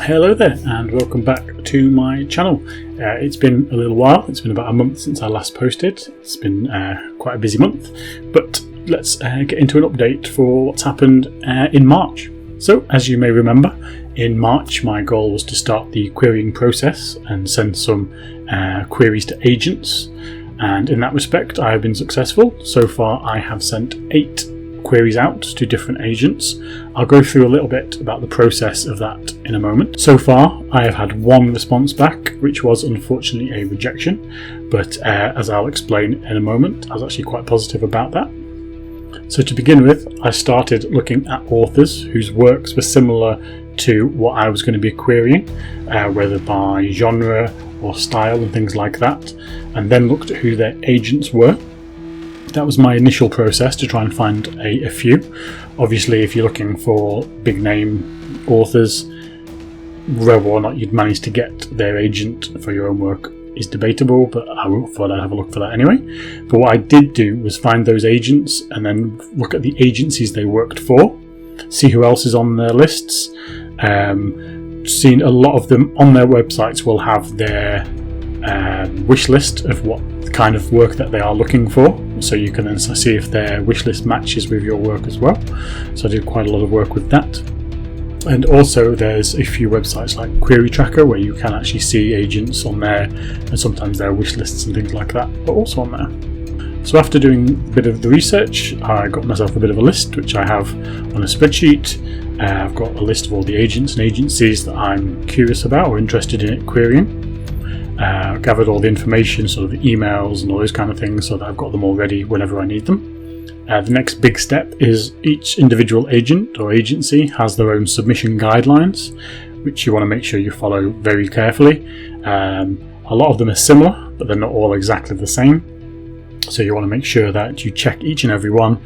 Hello there and welcome back to my channel. It's been a little while, it's been about a month since I last posted. It's been quite a busy month, but let's get into an update for what's happened in March. So as you may remember, in March my goal was to start the querying process and send some queries to agents, and in that respect I have been successful. So far I have sent 8 queries out to different agents. I'll go through a little bit about the process of that in a moment. So far I have had 1 response back, which was unfortunately a rejection, but as I'll explain in a moment, I was actually quite positive about that. So to begin with, I started looking at authors whose works were similar to what I was going to be querying, whether by genre or style and things like that, and then looked at who their agents were. That was my initial process to try and find a few. Obviously, if you're looking for big name authors, whether or not you'd manage to get their agent for your own work is debatable, but I thought I'd have a look for that anyway. But what I did do was find those agents and then look at the agencies they worked for, see who else is on their lists. Seen a lot of them on their websites will have their wish list of what kind of work that they are looking for, so you can then see if their wish list matches with your work as well. So I did quite a lot of work with that. And also there's a few websites like Query Tracker where you can actually see agents on there, and sometimes their wish lists and things like that are also on there. So after doing a bit of the research, I got myself a bit of a list which I have on a spreadsheet. I've got a list of all the agents and agencies that I'm curious about or interested in querying. Gathered all the information, sort of emails and all those kind of things, so that I've got them all ready whenever I need them. The next big step is each individual agent or agency has their own submission guidelines, which you want to make sure you follow very carefully. A lot of them are similar, but they're not all exactly the same. So you want to make sure that you check each and every one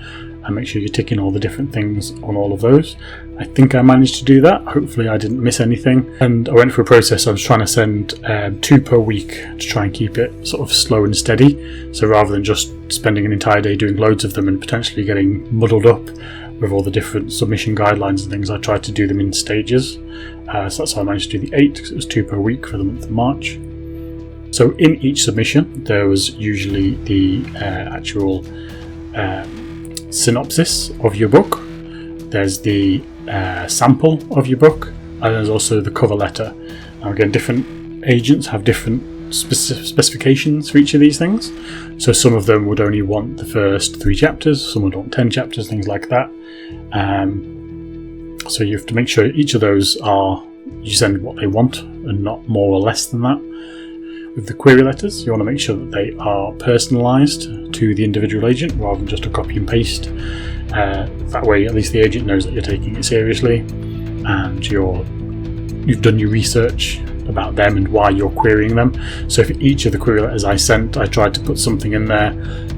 and make sure you're ticking all the different things on all of those. I think I managed to do that. Hopefully I didn't miss anything. And I went through a process. I was trying to send 2 per week to try and keep it sort of slow and steady. So rather than just spending an entire day doing loads of them and potentially getting muddled up with all the different submission guidelines and things, I tried to do them in stages. So that's how I managed to do the 8, because it was 2 per week for the month of March. So in each submission there was usually the actual synopsis of your book, there's the sample of your book, and there's also the cover letter. Now again, different agents have different specifications for each of these things, so some of them would only want the first 3 chapters, some would want 10 chapters, things like that. So you have to make sure each of those you send what they want and not more or less than that. With the query letters, you want to make sure that they are personalised to the individual agent rather than just a copy and paste. That way at least the agent knows that you're taking it seriously and you've done your research about them and why you're querying them. So for each of the query letters I sent, I tried to put something in there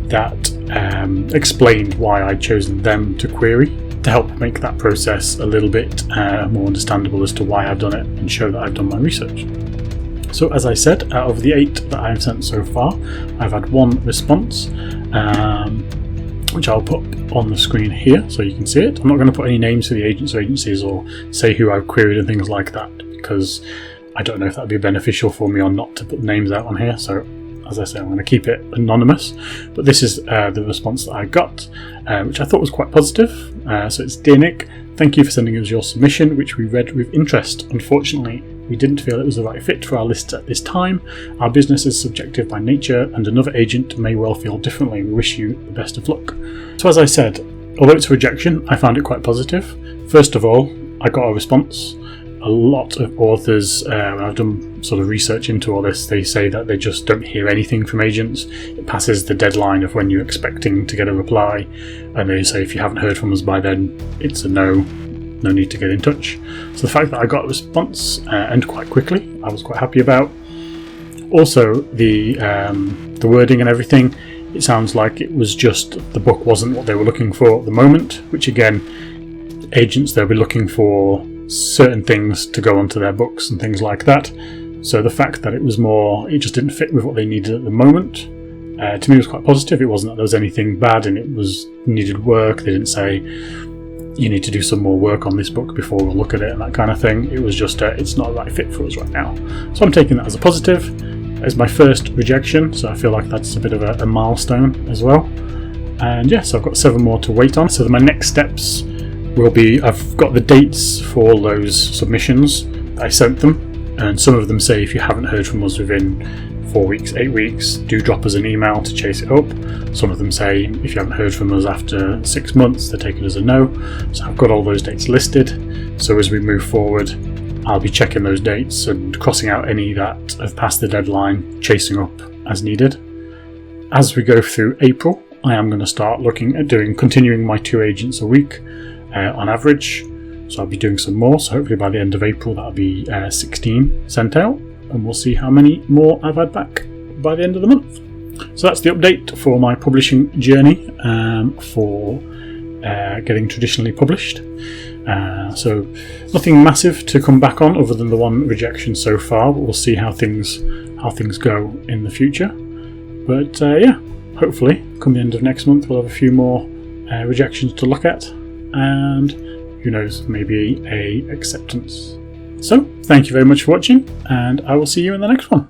that explained why I'd chosen them to query, to help make that process a little bit more understandable as to why I've done it and show that I've done my research. So as I said, out of the 8 that I've sent so far, I've had 1 response, which I'll put on the screen here so you can see it. I'm not going to put any names for the agents or agencies or say who I've queried and things like that, because I don't know if that would be beneficial for me or not to put names out on here. So as I say, I'm going to keep it anonymous. But this is the response that I got, which I thought was quite positive. So it's "Dear Nick, thank you for sending us your submission, which we read with interest. Unfortunately, we didn't feel it was the right fit for our list at this time. Our business is subjective by nature and another agent may well feel differently. We wish you the best of luck." So as I said, although it's a rejection, I found it quite positive. First of all, I got a response. A lot of authors, when I've done sort of research into all this, they say that they just don't hear anything from agents. It passes the deadline of when you're expecting to get a reply, and they say if you haven't heard from us by then, it's a no need to get in touch. So the fact that I got a response and quite quickly, I was quite happy about. Also the wording and everything, it sounds like it was just the book wasn't what they were looking for at the moment, which again, agents, they'll be looking for certain things to go onto their books and things like that. So the fact that it just didn't fit with what they needed at the moment, to me was quite positive. It wasn't that there was anything bad and it was needed work. They didn't say you need to do some more work on this book before we'll look at it and that kind of thing. It was just it's not the right fit for us right now. So I'm taking that as a positive. It's my first rejection, so I feel like that's a bit of a milestone as well. And yes, I've got 7 more to wait on. So my next steps will be, I've got the dates for all those submissions. I sent them, and some of them say if you haven't heard from us within 4 weeks, 8 weeks, do drop us an email to chase it up. Some of them say if you haven't heard from us after 6 months, they take it as a no. So I've got all those dates listed. So as we move forward, I'll be checking those dates and crossing out any that have passed the deadline, chasing up as needed. As we go through April, I am going to start looking at continuing my 2 agents a week on average. So I'll be doing some more. So hopefully by the end of April, that'll be 16 sent out, and we'll see how many more I've had back by the end of the month. So that's the update for my publishing journey for getting traditionally published. So nothing massive to come back on other than the one rejection so far, but we'll see how things go in the future. But yeah, hopefully come the end of next month we'll have a few more rejections to look at, and who knows, maybe a acceptance. So thank you very much for watching, and I will see you in the next one.